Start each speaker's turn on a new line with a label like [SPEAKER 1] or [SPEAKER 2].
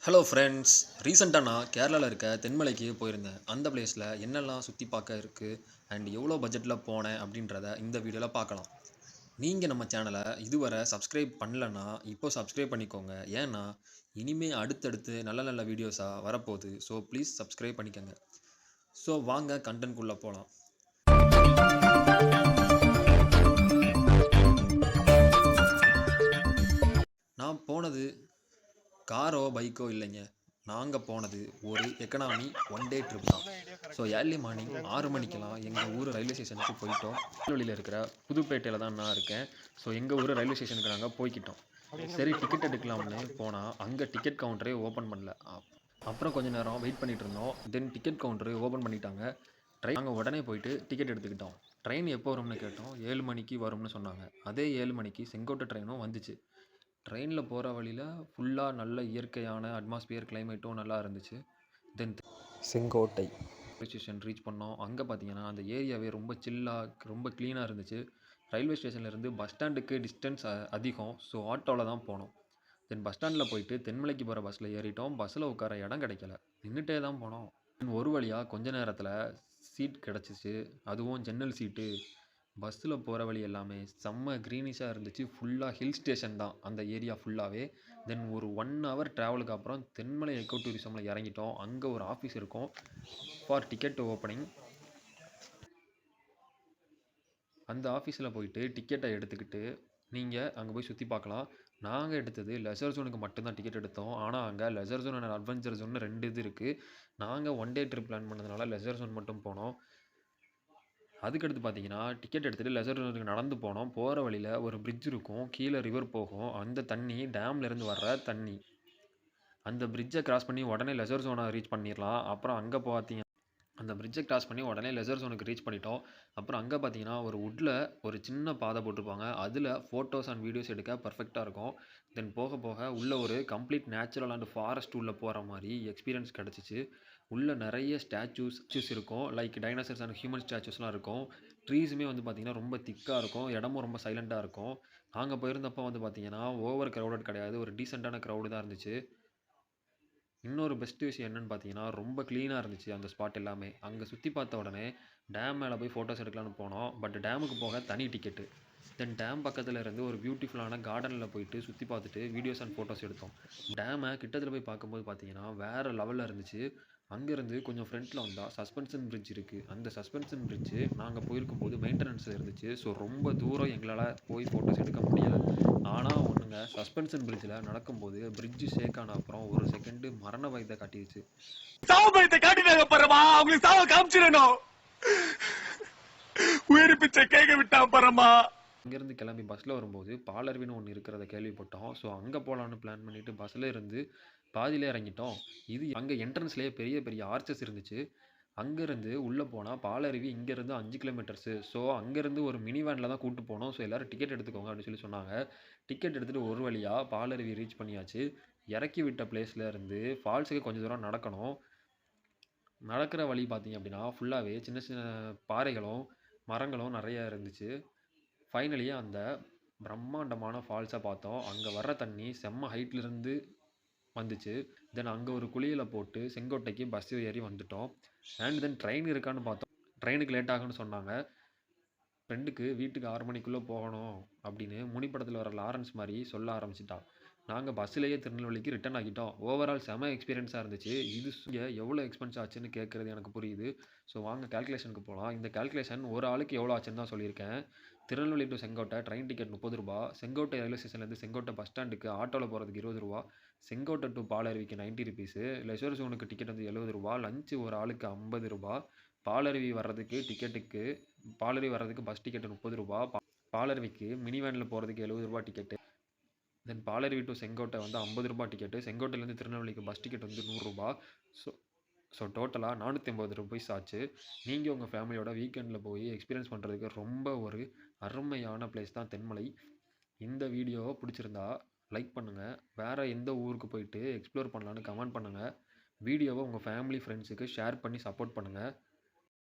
[SPEAKER 1] Hello friends. ரீசெண்டாக நான் கேரளாவில் இருக்க தென்மலைக்கு போயிருந்தேன். அந்த பிளேஸில் என்னெல்லாம் சுற்றி பார்க்க இருக்குது அண்ட் எவ்வளோ பட்ஜெட்டில் போனேன் அப்படின்றத இந்த வீடியோவில் பார்க்கலாம். நீங்கள் நம்ம சேனலை இதுவரை சப்ஸ்கிரைப் பண்ணலன்னா இப்போ சப்ஸ்கிரைப் பண்ணிக்கோங்க. ஏன்னா இனிமேல் அடுத்தடுத்து நல்ல நல்ல வீடியோஸாக வரப்போகுது. ஸோ ப்ளீஸ் சப்ஸ்கிரைப் பண்ணிக்கோங்க. ஸோ வாங்க கண்டென்ட்குள்ளே போகலாம். நான் போனது காரோ பைக்கோ இல்லைங்க. நாங்கள் போனது ஒரு எக்கனாமி ஒன் டே ட்ரிப் தான். ஸோ ஏர்லி மார்னிங் 6 மணிக்கெல்லாம் எங்கள் ஊர் ரயில்வே ஸ்டேஷனுக்கு போயிட்டோம். திருநெல்வேலியில் இருக்கிற புதுப்பேட்டையில் தான் நான் இருக்கேன். ஸோ எங்கள் ஊர் ரயில்வே ஸ்டேஷனுக்கு நாங்கள் போய்க்கிட்டோம். சரி, டிக்கெட் எடுக்கலாம்னு போனால் அங்கே டிக்கெட் கவுண்டரே ஓப்பன் பண்ணல. அப்புறம் கொஞ்சம் நேரம் வெயிட் பண்ணிகிட்டு இருந்தோம். தென் டிக்கெட் கவுண்டரு ஓப்பன் பண்ணிட்டாங்க. நாங்கள் உடனே போயிட்டு டிக்கெட் எடுத்துக்கிட்டோம். ட்ரெயின் எப்போ வரும்னு கேட்டோம். 7 மணிக்கு வரும்னு சொன்னாங்க. அதே 7 மணிக்கு செங்கோட்டை ட்ரெயினும் வந்துச்சு. ட்ரெயினில் போகிற வழியில் ஃபுல்லாக நல்ல இயற்கையான அட்மாஸ்பியர், கிளைமேட்டும் நல்லா இருந்துச்சு. தென் செங்கோட்டை ரயில்வே ஸ்டேஷன் ரீச் பண்ணோம். அங்கே பார்த்தீங்கன்னா அந்த ஏரியாவே ரொம்ப சில்லாக ரொம்ப க்ளீனாக இருந்துச்சு. ரயில்வே ஸ்டேஷன்லேருந்து பஸ் ஸ்டாண்டுக்கு டிஸ்டன்ஸ் அதிகம். ஸோ ஆட்டோவில் தான் போனோம். தென் பஸ் ஸ்டாண்டில் போயிட்டு தென்மலைக்கு போகிற பஸ்ஸில் ஏறிட்டோம். பஸ்ஸில் உட்கார இடம் கிடைக்கல, நின்றுட்டே தான் போனோம். ஒரு வழியாக கொஞ்ச நேரத்தில் சீட் கிடச்சிச்சு. அதுவும் ஜன்னல் சீட்டு. பஸ்ஸில் போகிற வழி எல்லாமே செம்ம க்ரீனிஷாக இருந்துச்சு. ஃபுல்லாக ஹில் ஸ்டேஷன் தான் அந்த ஏரியா ஃபுல்லாகவே. தென் ஒரு 1 ஹவர் ட்ராவலுக்கு அப்புறம் தென்மலை எக்கோ டூரிசமில் இறங்கிட்டோம். அங்கே ஒரு ஆஃபீஸ் இருக்கும் ஃபார் டிக்கெட் ஓப்பனிங். அந்த ஆஃபீஸில் போயிட்டு டிக்கெட்டை எடுத்துக்கிட்டு நீங்கள் அங்கே போய் சுற்றி பார்க்கலாம். நாங்கள் எடுத்தது லெசர் ஜோனுக்கு மட்டும்தான் டிக்கெட் எடுத்தோம். ஆனால் அங்கே leisure zone and adventure zone 2 இது இருக்குது. நாங்கள் ஒன் டே ட்ரிப் பிளான் பண்ணதுனால லெசர் ஜோன் மட்டும் போனோம். அதுக்கடுத்து பார்த்தீங்கன்னா டிக்கெட் எடுத்துகிட்டு லெசர் ஜோனுக்கு நடந்து போனோம். போகிற வழியில் ஒரு பிரிட்ஜ் இருக்கும், கீழே ரிவர் போகும். அந்த தண்ணி டேம்லேருந்து வர்ற தண்ணி. அந்த பிரிட்ஜை கிராஸ் பண்ணி உடனே லெசர் ஜோனை ரீச் பண்ணிடலாம். அப்புறம் அங்கே பார்த்தீங்கன்னா அந்த பிரிட்ஜை கிராஸ் பண்ணி உடனே லெசர் ஜோனுக்கு ரீச் பண்ணிட்டோம். அப்புறம் அங்கே பார்த்தீங்கன்னா ஒரு வுட்டில் ஒரு சின்ன பாதை போட்டிருப்பாங்க. அதில் ஃபோட்டோஸ் அண்ட் வீடியோஸ் எடுக்க பர்ஃபெக்டாக இருக்கும். தென் போக போக உள்ளே ஒரு கம்ப்ளீட் நேச்சுரல் அண்ட் ஃபாரஸ்ட் உள்ளே போகிற மாதிரி எக்ஸ்பீரியன்ஸ் கிடச்சிச்சு. உள்ளே நிறைய ஸ்டாச்சூஸ் இருக்கும். லைக் டைனோசர்ஸ் அண்ட் ஹியூமன் ஸ்டாச்சூஸ்லாம் இருக்கும். ட்ரீஸுமே வந்து பார்த்திங்கன்னா ரொம்ப திக்காக இருக்கும். இடமும் ரொம்ப சைலண்ட்டாக இருக்கும். நாங்கள் போயிருந்தப்போ வந்து பார்த்திங்கன்னா ஓவர் க்ரௌடட் கிடையாது, ஒரு டீசெண்டான க்ரௌடு தான் இருந்துச்சு. இன்னொரு பெஸ்ட் விஷயம் என்னென்னு பார்த்தீங்கன்னா ரொம்ப க்ளீனாக இருந்துச்சு அந்த ஸ்பாட் எல்லாமே. அங்கே சுற்றி பார்த்த உடனே டேம் மேலே போய் ஃபோட்டோஸ் எடுக்கலான்னு போனோம். பட் டேமுக்கு போக தனி டிக்கெட்டு. தென் டேம் பக்கத்தில் இருந்து ஒரு பியூட்டிஃபுல்லான கார்டனில் போயிட்டு சுற்றி பார்த்துட்டு வீடியோஸ் அண்ட் ஃபோட்டோஸ் எடுத்தோம். டேமை கிட்டத்தில் போய் பார்க்கும்போது பார்த்தீங்கன்னா வேறு லெவலில் இருந்துச்சு. அங்கேருந்து கொஞ்சம் ஃப்ரண்ட்டில் வந்தால் சஸ்பென்ஷன் பிரிட்ஜ் இருக்குது. அந்த சஸ்பென்ஷன் பிரிட்ஜு நாங்கள் போயிருக்கும்போது மெயின்டெனன்ஸ் இருந்துச்சு. ஸோ ரொம்ப தூரம் எங்களால் போய் ஃபோட்டோஸ் எடுக்க முடியலை. ஆனால் ஒன்றுங்க, சஸ்பென்ஷன் பிரிட்ஜில் நடக்கும்போது பிரிட்ஜு ஷேக் ஆன அப்புறம் ஒரு செகண்டு மரண பயத்தை காட்டிடுச்சு.
[SPEAKER 2] சாவு பயத்தை காட்டினாங்க பரமா, அவங்களுக்கு சாவ காமிச்சிடணும். உயிர் பிச்சை கேட்க விட்டா பரமா.
[SPEAKER 1] அங்கேருந்து கிளம்பி பஸ்ஸில் வரும்போது பாலருவின்னு ஒன்று இருக்கிறத கேள்விப்பட்டோம். ஸோ அங்கே போகலான்னு பிளான் பண்ணிவிட்டு பஸ்ஸில் இருந்து பாதியிலே இறங்கிட்டோம். இது அங்கே என்ட்ரன்ஸ்லேயே பெரிய பெரிய ஆர்ச்சஸ் இருந்துச்சு. அங்கேருந்து உள்ளே போனால் பாலருவி இங்கேருந்து 5 கிலோமீட்டர்ஸு. ஸோ அங்கேருந்து ஒரு மினி வேனில் தான் கூப்பிட்டு போனோம். ஸோ எல்லோரும் டிக்கெட் எடுத்துக்கோங்க அப்படின்னு சொன்னாங்க. டிக்கெட் எடுத்துகிட்டு ஒரு வழியாக பாலருவி ரீச் பண்ணியாச்சு. இறக்கி விட்ட பிளேஸில் இருந்து ஃபால்ஸுக்கு கொஞ்சம் தூரம் நடக்கணும். நடக்கிற வழி பார்த்திங்க அப்படின்னா ஃபுல்லாகவே சின்ன சின்ன பாறைகளும் மரங்களும் நிறையா இருந்துச்சு. ஃபைனலி அந்த பிரம்மாண்டமான ஃபால்ஸை பார்த்தோம். அங்கே வர்ற தண்ணி செம்ம ஹைட்லேருந்து வந்துச்சு. தென் அங்கே ஒரு குளியலை போட்டு செங்கோட்டைக்கு பஸ் ஏறி வந்துட்டோம். அண்ட் தென் ட்ரெயின் இருக்கான்னு பார்த்தோம். ட்ரெயினுக்கு லேட் ஆகுன்னு சொன்னாங்க. ஃப்ரெண்டுக்கு வீட்டுக்கு 6 மணிக்குள்ளே போகணும் அப்படின்னு முனிப்படத்தில் வர லாரன்ஸ் மாதிரி சொல்ல ஆரம்பிச்சிட்டான். நாங்கள் பஸ்ஸிலேயே திருநெல்வேலிக்கு ரிட்டன் ஆகிட்டோம். ஓவரால் செம எக்ஸ்பீரியன்ஸாக இருந்துச்சு. இது இங்கே எவ்வளோ எக்ஸ்பென்ஸ் ஆச்சுன்னு கேட்குறது எனக்கு புரியுது. ஸோ வாங்க கேல்குலேஷனுக்கு போகலாம். இந்த கேல்குலேஷன் ஒரு ஆளுக்கு எவ்வளோ ஆச்சுன்னு தான் சொல்லியிருக்கேன். Tirunelveli to Sengottai train ticket 30 ரூபா. செங்கோட்டை ரயில்வே ஸ்டேஷன்லேருந்து செங்கோட்டை பஸ் ஸ்டாண்டுக்கு ஆட்டோவில் போகிறதுக்கு 20 ரூபா. செங்கோட்டை டு பாலருவிக்கு 90 ருபீஸு. லெஷர் ஜோனுக்கு டிக்கெட் வந்து 70 ரூபா. லஞ்சு ஒரு ஆளுக்கு 50 ரூபா. பாலருவி வர்றதுக்கு பாலருவி வர்றதுக்கு பஸ் டிக்கெட்டு 30 ரூபா. பாலருவிக்கு மினி வேனில் போகிறதுக்கு 70 ரூபா ticket. Then Palaruvi to Sengottai வந்து 50 ரூபா டிக்கெட்டு. செங்கோட்டையிலேருந்து திருநெல்வேலிக்கு பஸ் டிக்கெட் வந்து 100 ரூபா. ஸோ டோட்டலாக 450 ரூபீஸ் ஆச்சு. நீங்கள் உங்கள் ஃபேமிலியோட வீக்கெண்டில் போய் எக்ஸ்பீரியன்ஸ் பண்ணுறதுக்கு ரொம்ப ஒரு அருமையான பிளேஸ் தான் தென்மலை. இந்த வீடியோவை பிடிச்சிருந்தா லைக் பண்ணுங்கள். வேறு எந்த ஊருக்கு போயிட்டு எக்ஸ்ப்ளோர் பண்ணலான்னு கமெண்ட் பண்ணுங்கள். வீடியோவை உங்கள் ஃபேமிலி ஃப்ரெண்ட்ஸுக்கு ஷேர் பண்ணி சப்போர்ட் பண்ணுங்கள்.